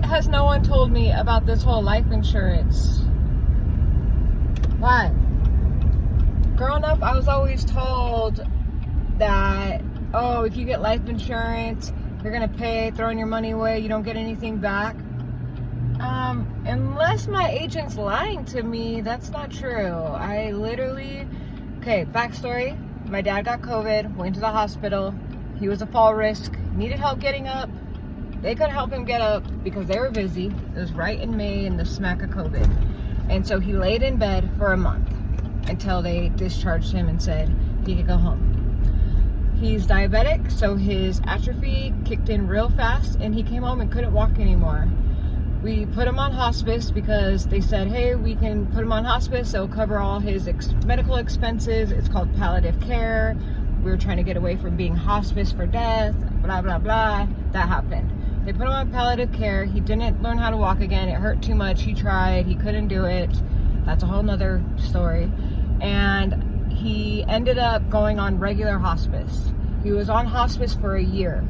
has no one told me about this whole life insurance? Why? Growing up, I was always told that, oh, if you get life insurance, you're gonna pay, throwing your money away, you don't get anything back. Unless my agent's lying to me, that's not true. I literally, okay, backstory. My dad got COVID, went to the hospital. He was a fall risk, needed help getting up. They couldn't help him get up because they were busy. It was right in May in the smack of COVID. And so he laid in bed for a month until they discharged him and said he could go home. He's diabetic, so his atrophy kicked in real fast and he came home and couldn't walk anymore. We put him on hospice because they said, hey, we can put him on hospice. It'll cover all his medical expenses. It's called palliative care. We were trying to get away from being hospice for death, blah, blah, blah. That happened. They put him on palliative care. He didn't learn how to walk again. It hurt too much. He tried. He couldn't do it. That's a whole nother story. And he ended up going on regular hospice. He was on hospice for a year.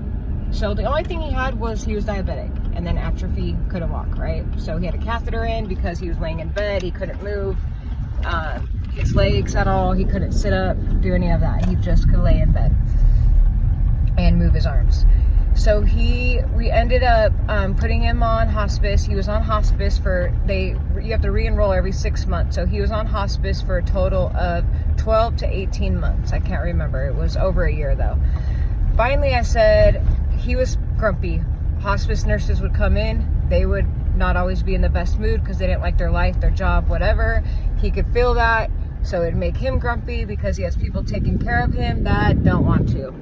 So the only thing he had was he was diabetic and then atrophy, couldn't walk, right? So he had a catheter in because he was laying in bed. He couldn't move his legs at all. He couldn't sit up, do any of that. He just could lay in bed and move his arms. So we ended up putting him on hospice. He was on hospice you have to re-enroll every 6 months. So he was on hospice for a total of 12 to 18 months. I can't remember. It was over a year though. Finally, I said, he was grumpy. Hospice nurses would come in. They would not always be in the best mood because they didn't like their life, their job, whatever. He could feel that. So it'd make him grumpy because he has people taking care of him that don't want to.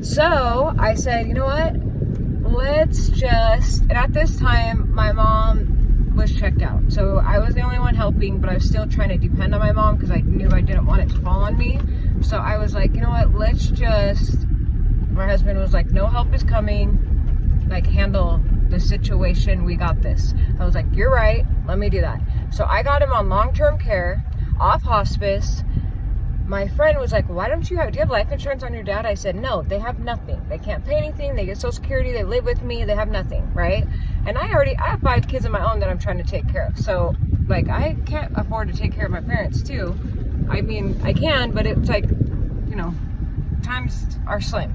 So I said, you know what? And at this time, my mom was checked out. So I was the only one helping, but I was still trying to depend on my mom because I knew I didn't want it to fall on me. So I was like, you know what? My husband was like, no help is coming. Like, handle the situation. We got this. I was like, you're right. Let me do that. So I got him on long-term care, off hospice. My friend was like, why don't do you have life insurance on your dad? I said, no, they have nothing. They can't pay anything. They get Social Security. They live with me. They have nothing, right? And I have 5 kids of my own that I'm trying to take care of. So, like, I can't afford to take care of my parents, too. I mean, I can, but it's like, you know, times are slim.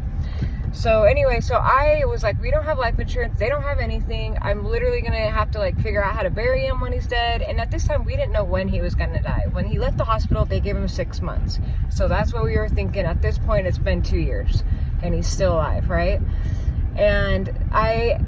So anyway, so I was like, we don't have life insurance. They don't have anything. I'm literally going to have to like figure out how to bury him when he's dead. And at this time, we didn't know when he was going to die. When he left the hospital, they gave him 6 months. So that's what we were thinking. At this point, it's been 2 years and he's still alive, right? And